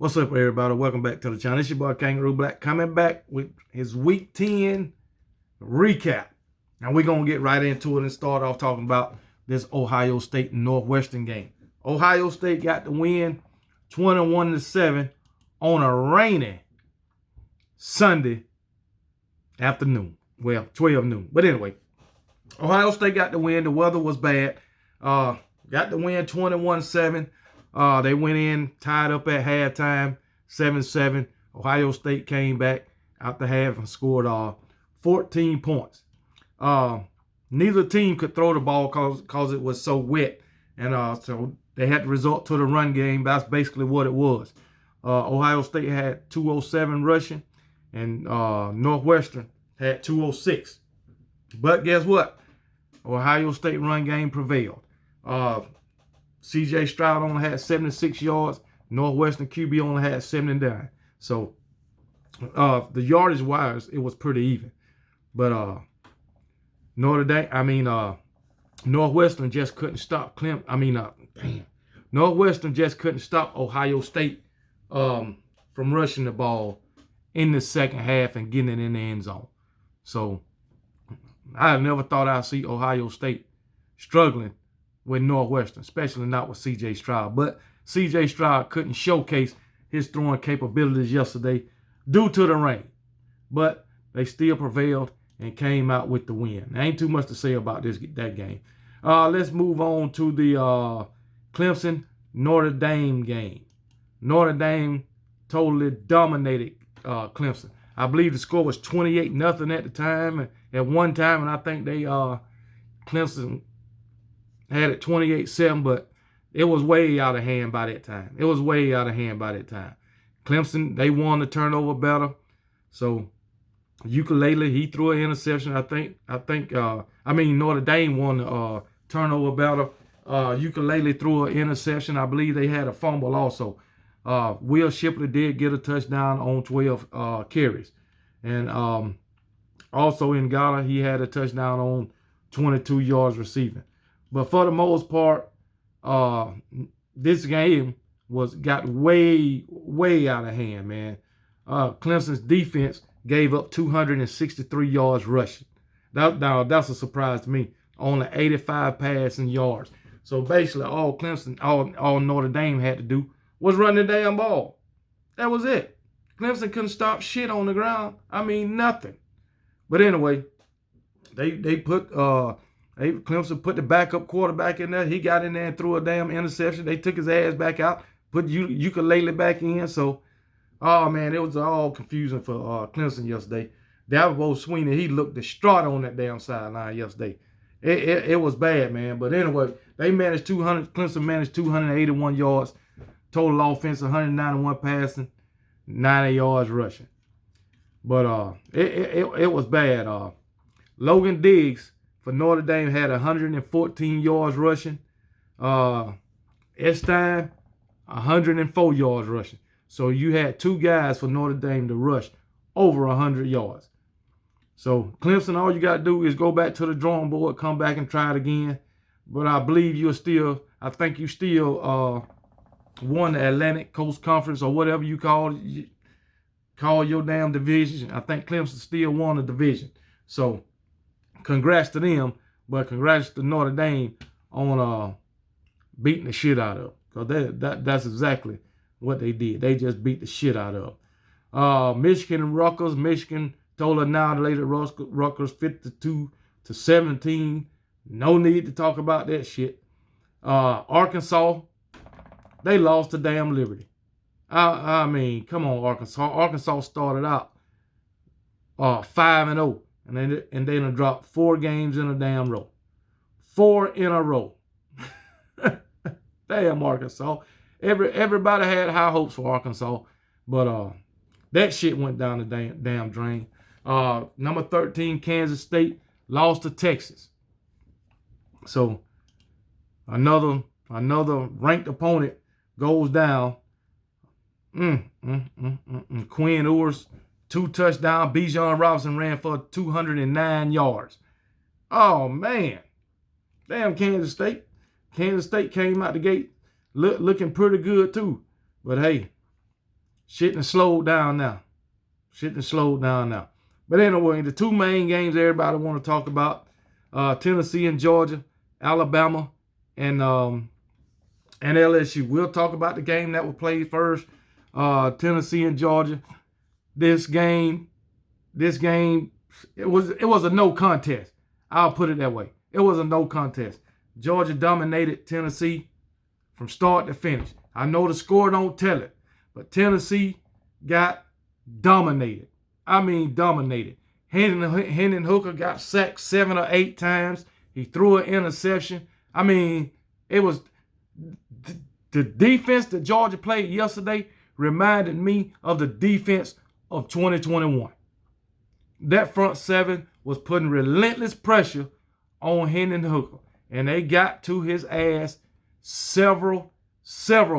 What's up, everybody? Welcome back to the channel. It's your boy Kangaroo Black coming back with his Week 10 recap. Now we're going to get right into it and start off talking about this Ohio State and Northwestern game. Ohio State got the win 21-7 on a rainy Sunday afternoon. Well, 12 noon. But anyway, Ohio State got the win. The weather was bad. Got the win 21-7. They went in, tied up at halftime, 7-7. Ohio State came back out the half and scored 14 points. Neither team could throw the ball because it was so wet. And so they had to resort to the run game. That's basically what it was. Ohio State had 207 rushing, and Northwestern had 206. But guess what? Ohio State run game prevailed. C.J. Stroud only had 76 yards. Northwestern QB only had 79. So the yardage wise, it was pretty even. But Northwestern just couldn't stop Northwestern just couldn't stop Ohio State from rushing the ball in the second half and getting it in the end zone. So I never thought I'd see Ohio State struggling with Northwestern, especially not with C.J. Stroud. But C.J. Stroud couldn't showcase his throwing capabilities yesterday due to the rain. But they still prevailed and came out with the win. There ain't too much to say about that game. Let's move on to the Clemson-Notre Dame game. Notre Dame totally dominated Clemson. I believe the score was 28-0 at the time. At one time, and I think Clemson had it 28-7, but it was way out of hand by that time. Clemson, they won the turnover battle. So Ukulele, he threw an interception. Notre Dame won the turnover battle. Ukulele threw an interception. I believe they had a fumble also. Will Shipley did get a touchdown on 12 carries. And also in Ghana, he had a touchdown on 22 yards receiving. But for the most part, this game got way out of hand, man. Clemson's defense gave up 263 yards rushing. That's a surprise to me. Only 85 passing yards. So basically, all Notre Dame had to do was run the damn ball. That was it. Clemson couldn't stop shit on the ground. Nothing. But anyway, Clemson put the backup quarterback in there. He got in there and threw a damn interception. They took his ass back out, put Ukulele back in. So, man, it was all confusing for Clemson yesterday. Dabo Swinney, he looked distraught on that damn sideline yesterday. It was bad, man. But anyway, Clemson managed 281 yards, total offense 191 passing, 90 yards rushing. But it was bad. Logan Diggs for Notre Dame had 114 yards rushing. Estein, 104 yards rushing. So you had two guys for Notre Dame to rush over 100 yards. So Clemson, all you got to do is go back to the drawing board, come back and try it again. But I believe you still won the Atlantic Coast Conference or whatever you call your damn division. I think Clemson still won the division. So congrats to them, but congrats to Notre Dame on beating the shit out of them. Because that's exactly what they did. They just beat the shit out of them. Michigan and Rutgers. Michigan totally annihilated Rutgers 52-17. No need to talk about that shit. Arkansas, they lost to damn Liberty. Come on, Arkansas. Arkansas started out 5-0. And then dropped 4 games in a damn row. 4 in a row. Damn, Arkansas. Everybody had high hopes for Arkansas. But that shit went down the damn drain. Number 13, Kansas State, lost to Texas. So another ranked opponent goes down. Quinn Ewers, 2 touchdowns. Bijan Robinson ran for 209 yards. Oh, man. Damn, Kansas State. Kansas State came out the gate looking pretty good, too. But, hey, Shit done slowed down now. Shit done slowed down now. But anyway, the two main games everybody want to talk about, Tennessee and Georgia, Alabama and LSU. We'll talk about the game that was played first, Tennessee and Georgia. This game, it was a no contest. I'll put it that way. It was a no contest. Georgia dominated Tennessee from start to finish. I know the score don't tell it, but Tennessee got dominated. I mean dominated. Hendon Hooker got sacked 7 or 8 times. He threw an interception. I mean, it was the defense that Georgia played yesterday reminded me of the defense of 2021. That front seven was putting relentless pressure on Hendon Hooker, and they got to his ass several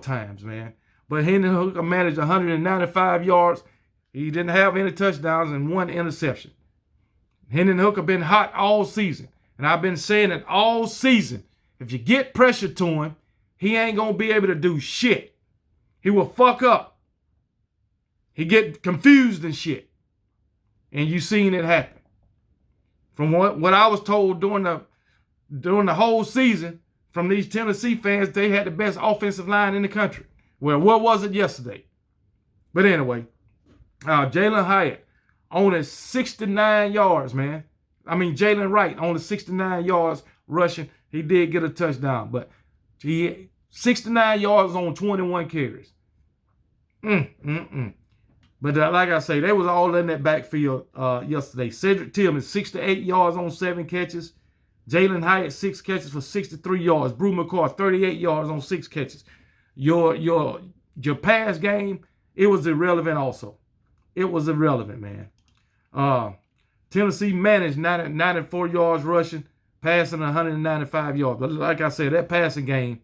times, man. But Hendon Hooker managed 195 yards. He didn't have any touchdowns and 1 interception. Hendon Hooker been hot all season, and I've been saying it all season. If you get pressure to him, he ain't going to be able to do shit. He will fuck up. He get confused and shit. And you seen it happen. From what I was told during the whole season from these Tennessee fans, they had the best offensive line in the country. Well, what was it yesterday? But anyway, Jalen Hyatt only 69 yards, man. I mean, Jalen Wright only 69 yards rushing. He did get a touchdown, but he 69 yards on 21 carries. But like I say, they was all in that backfield yesterday. Cedric Tillman, 68 yards on 7 catches. Jalen Hyatt, 6 catches for 63 yards. Brew McCoy, 38 yards on 6 catches. Your pass game, it was irrelevant also. It was irrelevant, man. Tennessee managed 94 yards rushing, passing 195 yards. But like I said, that passing game,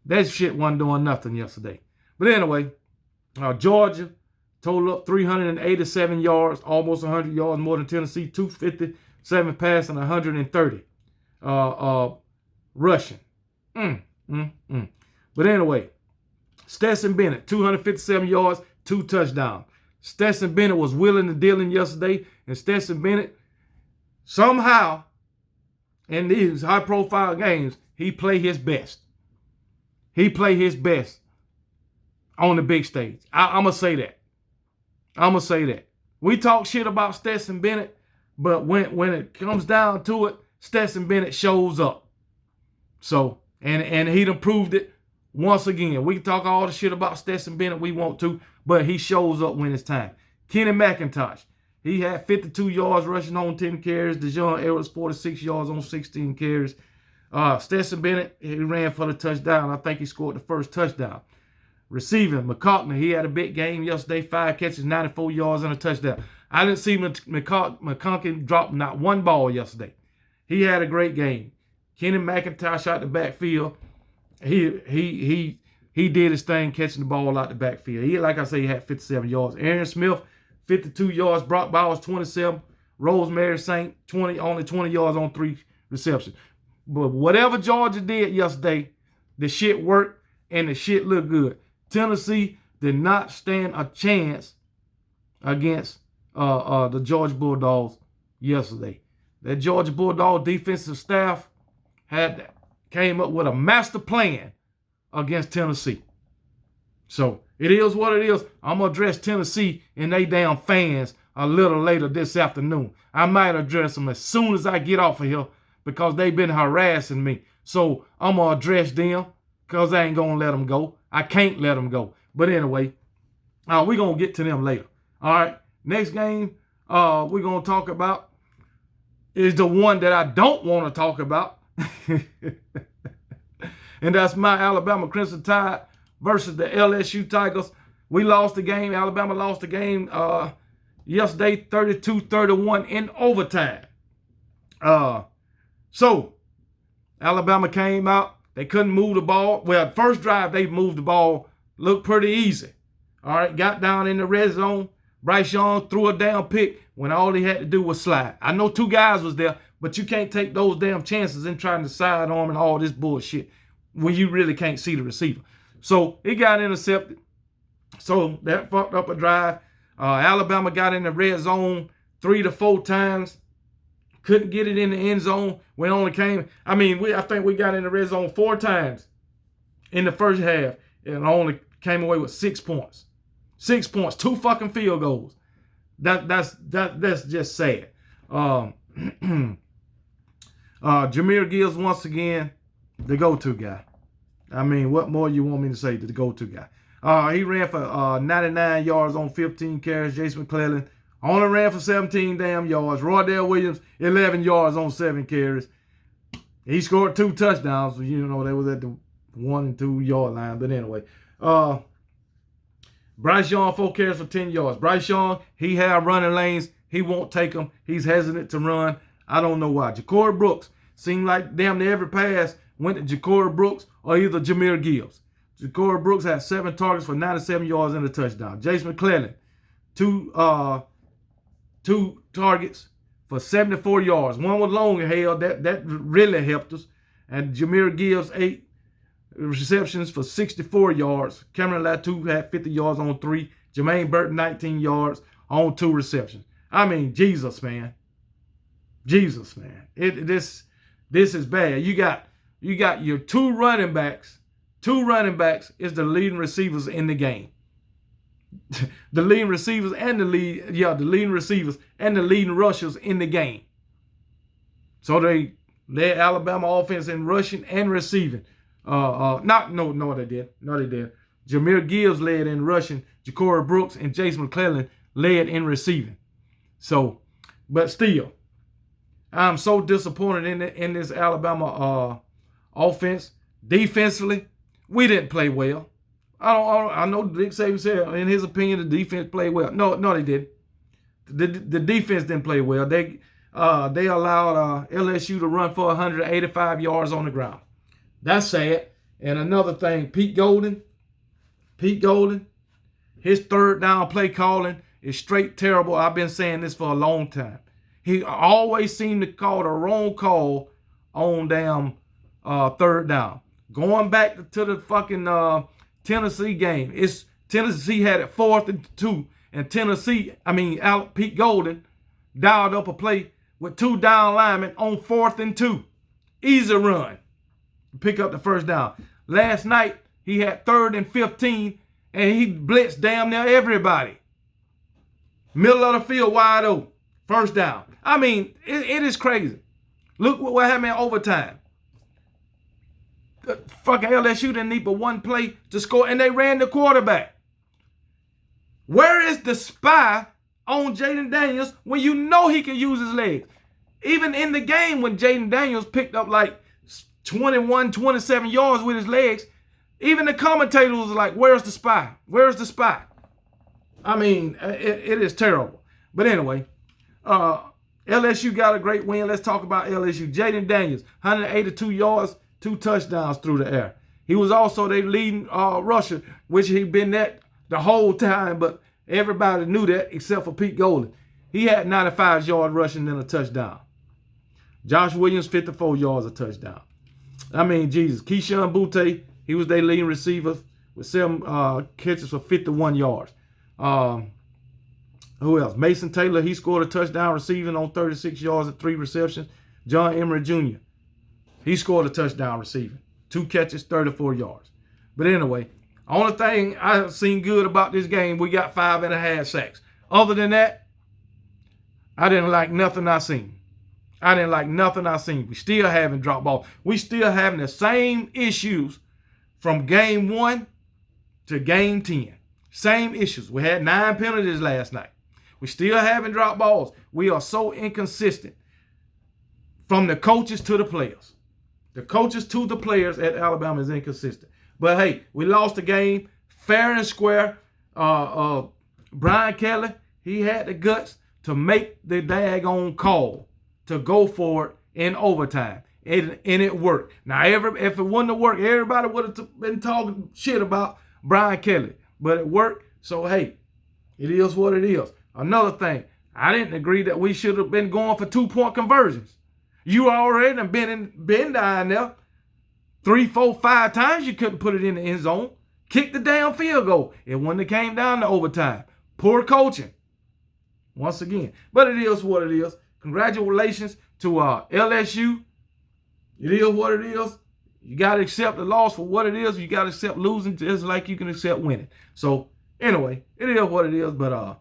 that shit wasn't doing nothing yesterday. But anyway, Georgia total up 387 yards, almost 100 yards more than Tennessee, 257 passing, 130 rushing. But anyway, Stetson Bennett, 257 yards, 2 touchdowns. Stetson Bennett was willing and dealing yesterday, and Stetson Bennett, somehow, in these high-profile games, he played his best. He played his best on the big stage. I'm going to say that. I'm going to say that. We talk shit about Stetson Bennett, but when it comes down to it, Stetson Bennett shows up. So, and he done proved it once again. We can talk all the shit about Stetson Bennett we want to, but he shows up when it's time. Kenny McIntosh, he had 52 yards rushing on 10 carries. DeJohn Edwards, 46 yards on 16 carries. Stetson Bennett, he ran for the touchdown. I think he scored the first touchdown. Receiving, McConkey, he had a big game yesterday. 5 catches, 94 yards, and a touchdown. I didn't see McConkey drop not one ball yesterday. He had a great game. Kenny McIntosh out the backfield. He did his thing catching the ball out the backfield. Like I say, he had 57 yards. Aaron Smith, 52 yards. Brock Bowers, 27. Rosemary Saint, only 20 yards on 3 receptions. But whatever Georgia did yesterday, the shit worked and the shit looked good. Tennessee did not stand a chance against the Georgia Bulldogs yesterday. That Georgia Bulldog defensive staff came up with a master plan against Tennessee. So it is what it is. I'm going to address Tennessee and they damn fans a little later this afternoon. I might address them as soon as I get off of here because they've been harassing me. So I'm going to address them because I ain't going to let them go. I can't let them go. But anyway, we're going to get to them later. All right. Next game we're going to talk about is the one that I don't want to talk about. And that's my Alabama Crimson Tide versus the LSU Tigers. We lost the game. Alabama lost the game yesterday, 32-31 in overtime. So Alabama came out. They couldn't move the ball. Well, first drive, they moved the ball. Looked pretty easy. All right, got down in the red zone. Bryce Young threw a down pick when all he had to do was slide. I know 2 guys was there, but you can't take those damn chances in trying to sidearm and all this bullshit when you really can't see the receiver. So it got intercepted. So that fucked up a drive. Alabama got in the red zone 3 to 4 times. Couldn't get it in the end zone. We only came, I think we got in the red zone 4 times in the first half and only came away with 6 points. 6 points, 2 fucking field goals. That's just sad. Jahmyr Gibbs, once again, the go-to guy. What more you want me to say to the go-to guy? He ran for 99 yards on 15 carries. Jason McClellan only ran for 17 damn yards. Roydell Williams, 11 yards on 7 carries. He scored 2 touchdowns. They was at the 1 and 2 yard line. But anyway, Bryce Young, 4 carries for 10 yards. Bryce Young, he had running lanes. He won't take them. He's hesitant to run. I don't know why. Ja'Cory Brooks, seemed like damn near every pass went to Ja'Cory Brooks or either Jahmyr Gibbs. Ja'Cory Brooks had 7 targets for 97 yards and a touchdown. Jason McClellan, 2 targets for 74 yards. One was long held. That really helped us. And Jahmyr Gibbs, 8 receptions for 64 yards. Cameron Latu had 50 yards on 3. Jermaine Burton, 19 yards on 2 receptions. Jesus, man. Jesus, man. This is bad. You got your 2 running backs. 2 running backs is the leading receivers in the game. The leading receivers and the leading receivers and the leading rushers in the game. So they led Alabama offense in rushing and receiving. No, they did. Jahmyr Gibbs led in rushing. Ja'Cory Brooks and Jason McClellan led in receiving. So, but still, I'm so disappointed in this Alabama offense. Defensively, we didn't play well. I know Dick Saban said, in his opinion, the defense played well. No, they didn't. The defense didn't play well. They allowed LSU to run for 185 yards on the ground. That's sad. And another thing, Pete Golden, his third down play calling is straight terrible. I've been saying this for a long time. He always seemed to call the wrong call on damn third down. Going back to the fucking Tennessee game, Tennessee had it 4th and 2, and Pete Golden dialed up a play with 2 down linemen on 4th and 2. Easy run. Pick up the first down. Last night, he had 3rd and 15, and he blitzed damn near everybody. Middle of the field, wide open. First down. It is crazy. Look what happened in overtime. Fucking LSU didn't need but 1 play to score, and they ran the quarterback. Where is the spy on Jaden Daniels when you know he can use his legs? Even in the game when Jaden Daniels picked up like 21, 27 yards with his legs, even the commentator was like, where's the spy? Where's the spy? It is terrible. But anyway, LSU got a great win. Let's talk about LSU. Jaden Daniels, 182 yards, 2 touchdowns through the air. He was also their leading rusher, which he'd been that the whole time, but everybody knew that except for Pete Golden. He had 95 yards rushing and a touchdown. Josh Williams, 54 yards, a touchdown. Jesus. Keyshawn Butte, he was their leading receiver with 7 catches for 51 yards. Who else? Mason Taylor, he scored a touchdown receiving on 36 yards and 3 receptions. John Emery Jr., he scored a touchdown receiving. 2 catches, 34 yards. But anyway, only thing I've seen good about this game, we got 5.5 sacks. Other than that, I didn't like nothing I seen. We still having drop balls. We still having the same issues from game 1 to game 10. Same issues. We had 9 penalties last night. We still having drop balls. We are so inconsistent from the coaches to the players. The coaches to the players at Alabama is inconsistent. But hey, we lost the game fair and square. Brian Kelly, he had the guts to make the daggone call to go for it in overtime. And it worked. Now, if it wouldn't have worked, everybody would have been talking shit about Brian Kelly. But it worked. So, hey, it is what it is. Another thing, I didn't agree that we should have been going for 2-point conversions. You already been down there 3, 4, 5 times. You couldn't put it in the end zone. Kick the damn field goal. It wouldn't have came down to overtime. Poor coaching. Once again. But it is what it is. Congratulations to LSU. It is what it is. You got to accept the loss for what it is. You got to accept losing just like you can accept winning. So, anyway, it is what it is. But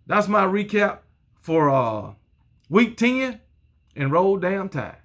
that's my recap for Week 10 and Roll Damn Tide.